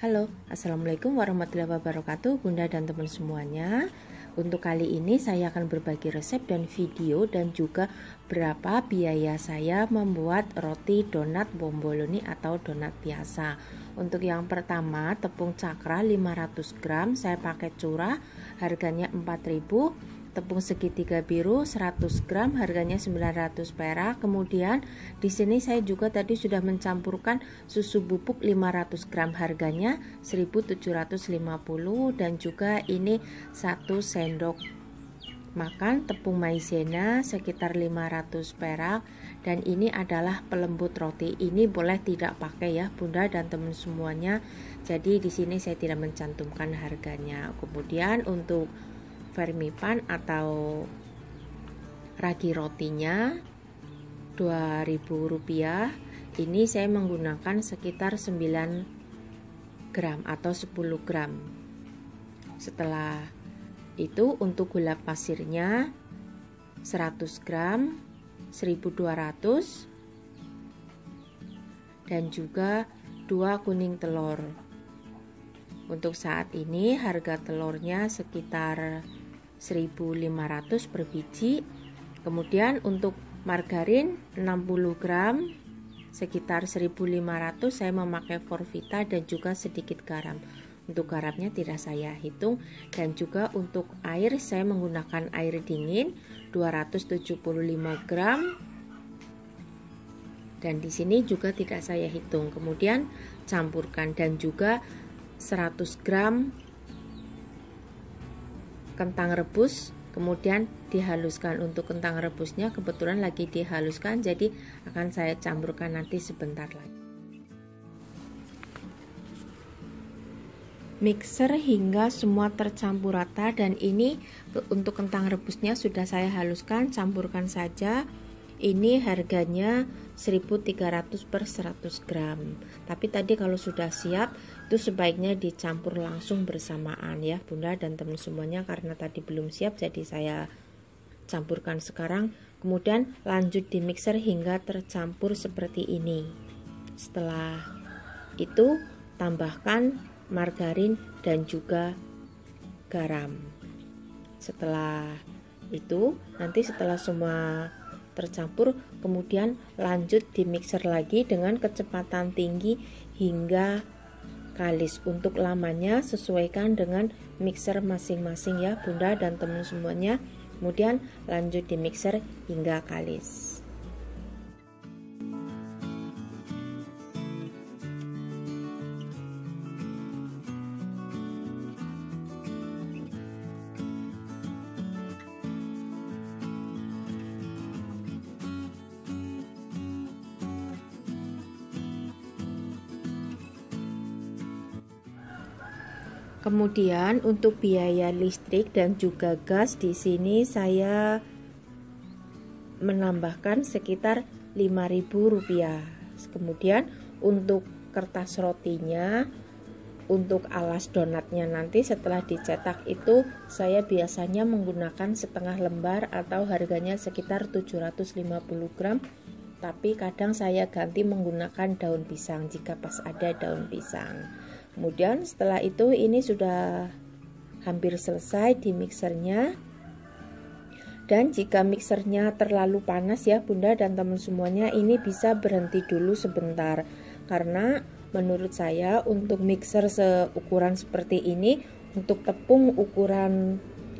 Halo, Assalamualaikum warahmatullahi wabarakatuh, Bunda dan teman semuanya. Untuk kali ini saya akan berbagi resep dan video dan juga berapa biaya saya membuat roti donat bomboloni atau donat biasa. Untuk yang pertama, tepung cakra 500 gram saya pakai curah, harganya 4.000. Tepung segitiga biru 100 gram harganya 900 perak. Kemudian di sini saya juga tadi sudah mencampurkan susu bubuk 500 gram harganya 1750, dan juga ini 1 sendok makan tepung maizena sekitar 500 perak, dan ini adalah pelembut roti. Ini boleh tidak pakai ya Bunda dan teman semuanya. Jadi di sini saya tidak mencantumkan harganya. Kemudian untuk vermipan atau ragi rotinya Rp2.000. Ini saya menggunakan sekitar 9 gram atau 10 gram. Setelah itu untuk gula pasirnya 100 gram 1.200, dan juga 2 kuning telur. Untuk saat ini harga telurnya sekitar 1.500 per biji. Kemudian untuk margarin 60 gram sekitar 1.500, saya memakai Forvita dan juga sedikit garam. Untuk garamnya tidak saya hitung. Dan juga untuk air saya menggunakan air dingin 275 gram, dan di sini juga tidak saya hitung. Kemudian campurkan, dan juga 100 gram kentang rebus, kemudian dihaluskan. Untuk kentang rebusnya kebetulan lagi dihaluskan, jadi akan saya campurkan nanti sebentar lagi. Mixer hingga semua tercampur rata, dan ini untuk kentang rebusnya sudah saya haluskan. Campurkan saja. Ini harganya 1.300 per 100 gram. Tapi tadi kalau sudah siap itu sebaiknya dicampur langsung bersamaan ya Bunda dan teman semuanya, karena tadi belum siap jadi saya campurkan sekarang. Kemudian lanjut di mixer hingga tercampur seperti ini. Setelah itu tambahkan margarin dan juga garam. Setelah itu nanti setelah semua tercampur, kemudian lanjut di mixer lagi dengan kecepatan tinggi hingga kalis. Untuk lamanya sesuaikan dengan mixer masing-masing ya Bunda dan teman semuanya. Kemudian lanjut di mixer hingga kalis. Kemudian untuk biaya listrik dan juga gas di sini saya menambahkan sekitar Rp5.000. Kemudian untuk kertas rotinya, untuk alas donatnya nanti setelah dicetak itu saya biasanya menggunakan setengah lembar atau harganya sekitar 750 gram. Tapi kadang saya ganti menggunakan daun pisang jika pas ada daun pisang. Kemudian setelah itu ini sudah hampir selesai di mixernya. Dan jika mixernya terlalu panas ya Bunda dan teman semuanya, ini bisa berhenti dulu sebentar. Karena menurut saya untuk mixer seukuran seperti ini, untuk tepung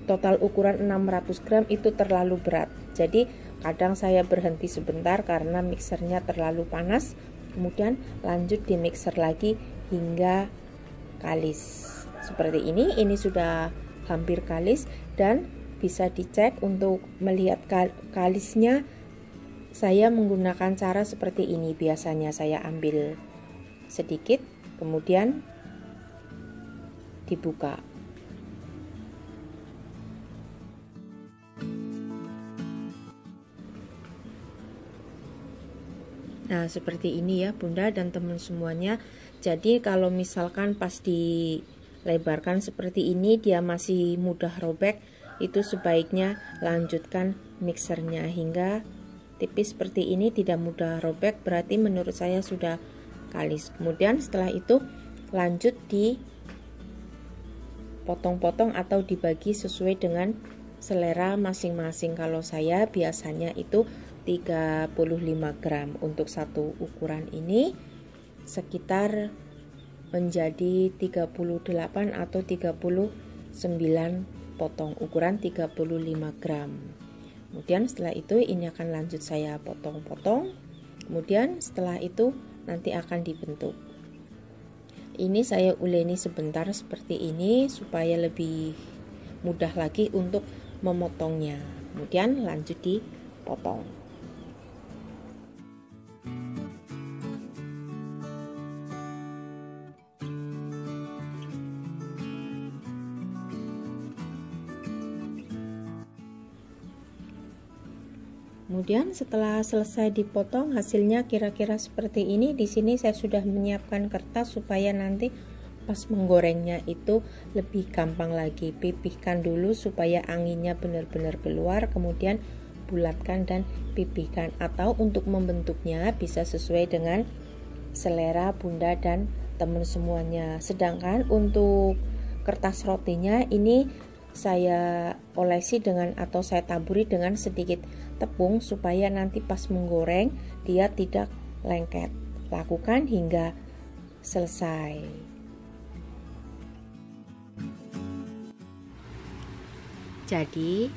total ukuran 600 gram itu terlalu berat. Jadi kadang saya berhenti sebentar karena mixernya terlalu panas. Kemudian lanjut di mixer lagi hingga kalis seperti ini sudah hampir kalis, dan bisa dicek untuk melihat kalisnya. Saya menggunakan cara seperti ini. Biasanya saya ambil sedikit kemudian dibuka. Nah seperti ini ya Bunda dan teman semuanya. Jadi kalau misalkan pas dilebarkan seperti ini dia masih mudah robek, itu sebaiknya lanjutkan mixernya hingga tipis seperti ini, tidak mudah robek, berarti menurut saya sudah kalis. Kemudian setelah itu lanjut di potong-potong atau dibagi sesuai dengan selera masing-masing. Kalau saya biasanya itu 35 gram untuk satu ukuran ini, sekitar menjadi 38 atau 39 potong ukuran 35 gram. Kemudian setelah itu ini akan lanjut saya potong-potong. Kemudian setelah itu nanti akan dibentuk. Ini saya uleni sebentar seperti ini supaya lebih mudah lagi untuk memotongnya. Kemudian lanjut dipotong. Kemudian setelah selesai dipotong, hasilnya kira-kira seperti ini. Di sini saya sudah menyiapkan kertas supaya nanti pas menggorengnya itu lebih gampang lagi. Pipihkan dulu supaya anginnya benar-benar keluar, kemudian bulatkan dan pipihkan. Atau untuk membentuknya bisa sesuai dengan selera Bunda dan teman semuanya. Sedangkan untuk kertas rotinya ini saya olesi dengan atau saya taburi dengan sedikit tepung supaya nanti pas menggoreng dia tidak lengket. Lakukan hingga selesai. Jadi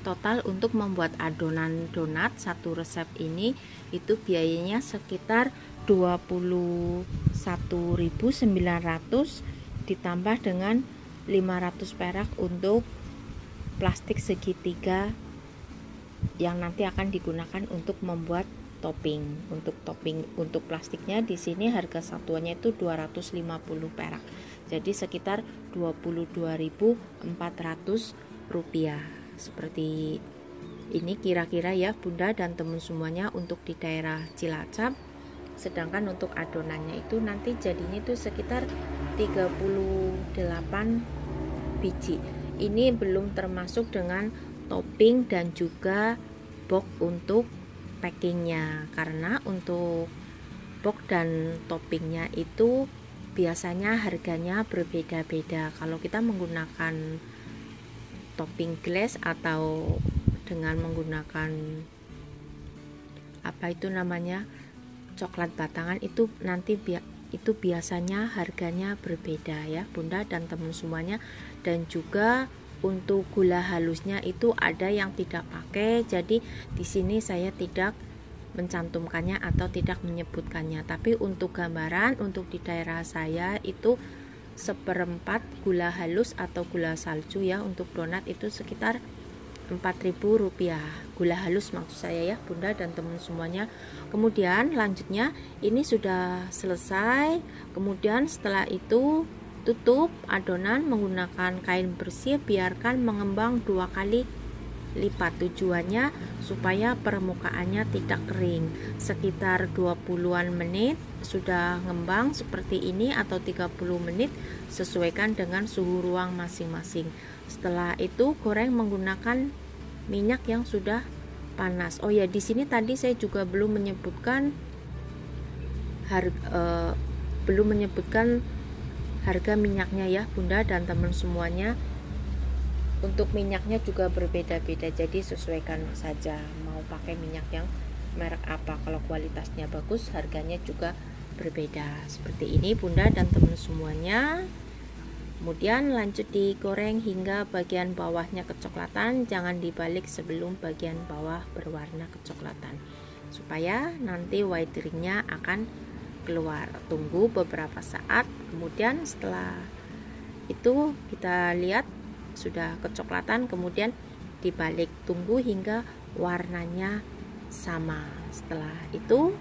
total untuk membuat adonan donat satu resep ini itu biayanya sekitar 21.900 ditambah dengan 500 perak untuk plastik segitiga yang nanti akan digunakan untuk membuat topping. Untuk topping untuk plastiknya di sini harga satuannya itu 250 perak. Jadi sekitar 22.400 rupiah. Seperti ini kira-kira ya Bunda dan teman semuanya untuk di daerah Cilacap. Sedangkan untuk adonannya itu nanti jadinya itu sekitar 38 biji. Ini belum termasuk dengan topping dan juga box untuk packingnya, karena untuk box dan toppingnya itu biasanya harganya berbeda-beda. Kalau kita menggunakan topping glass atau dengan menggunakan apa itu namanya coklat batangan itu nanti itu biasanya harganya berbeda ya Bunda dan teman semuanya. Dan juga untuk gula halusnya itu ada yang tidak pakai, jadi di sini saya tidak mencantumkannya atau tidak menyebutkannya. Tapi untuk gambaran untuk di daerah saya itu 1/4 gula halus atau gula salju ya, untuk donat itu sekitar 4.000 rupiah, gula halus maksud saya ya Bunda dan teman semuanya. Kemudian lanjutnya ini sudah selesai. Kemudian setelah itu tutup adonan menggunakan kain bersih, biarkan mengembang 2 kali lipat. Tujuannya supaya permukaannya tidak kering. Sekitar 20-an menit sudah ngembang seperti ini atau 30 menit, sesuaikan dengan suhu ruang masing-masing. Setelah itu goreng menggunakan minyak yang sudah panas. Oh ya, di sini tadi saya juga belum menyebutkan harga minyaknya ya Bunda dan teman semuanya. Untuk minyaknya juga berbeda-beda, jadi sesuaikan saja mau pakai minyak yang merek apa. Kalau kualitasnya bagus harganya juga berbeda. Seperti ini Bunda dan teman semuanya. Kemudian lanjut digoreng hingga bagian bawahnya kecoklatan. Jangan dibalik sebelum bagian bawah berwarna kecoklatan, supaya nanti white ringnya akan keluar. Tunggu beberapa saat. Kemudian setelah itu kita lihat sudah kecoklatan, kemudian dibalik. Tunggu hingga warnanya sama. Setelah itu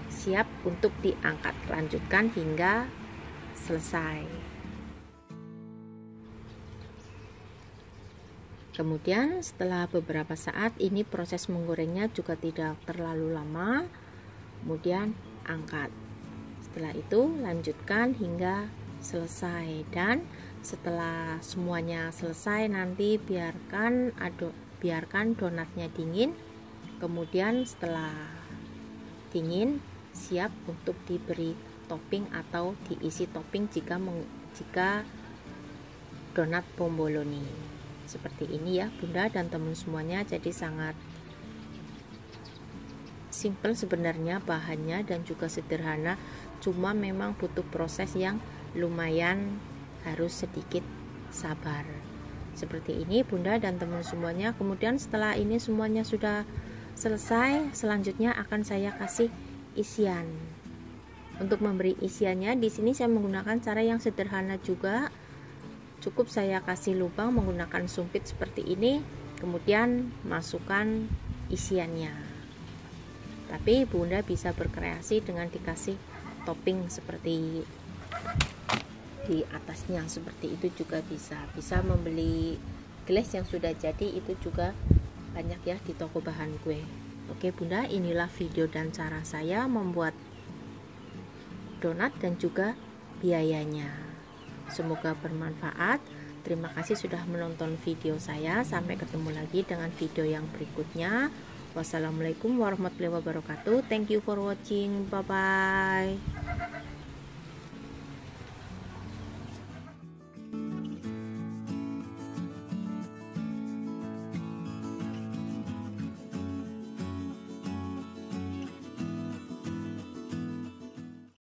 siap untuk diangkat. Lanjutkan hingga selesai. Kemudian setelah beberapa saat ini proses menggorengnya juga tidak terlalu lama. Kemudian angkat. Setelah itu lanjutkan hingga selesai. Dan setelah semuanya selesai nanti biarkan donatnya dingin. Kemudian setelah dingin siap untuk diberi topping atau diisi topping jika donat bomboloni. Seperti ini ya Bunda dan teman semuanya. Jadi sangat simple sebenarnya bahannya dan juga sederhana, cuma memang butuh proses yang lumayan, harus sedikit sabar. Seperti ini Bunda dan teman semuanya. Kemudian setelah ini semuanya sudah selesai, selanjutnya akan saya kasih isian. Untuk memberi isiannya di sini saya menggunakan cara yang sederhana juga. Cukup saya kasih lubang menggunakan sumpit seperti ini, kemudian masukkan isiannya. Tapi Bunda bisa berkreasi dengan dikasih topping seperti di atasnya, seperti itu juga bisa membeli gelas yang sudah jadi, itu juga banyak ya di toko bahan kue. Oke Bunda, inilah video dan cara saya membuat donat dan juga biayanya. Semoga bermanfaat. Terima kasih sudah menonton video saya. Sampai ketemu lagi dengan video yang berikutnya. Wassalamualaikum warahmatullahi wabarakatuh. Thank you for watching. Bye bye.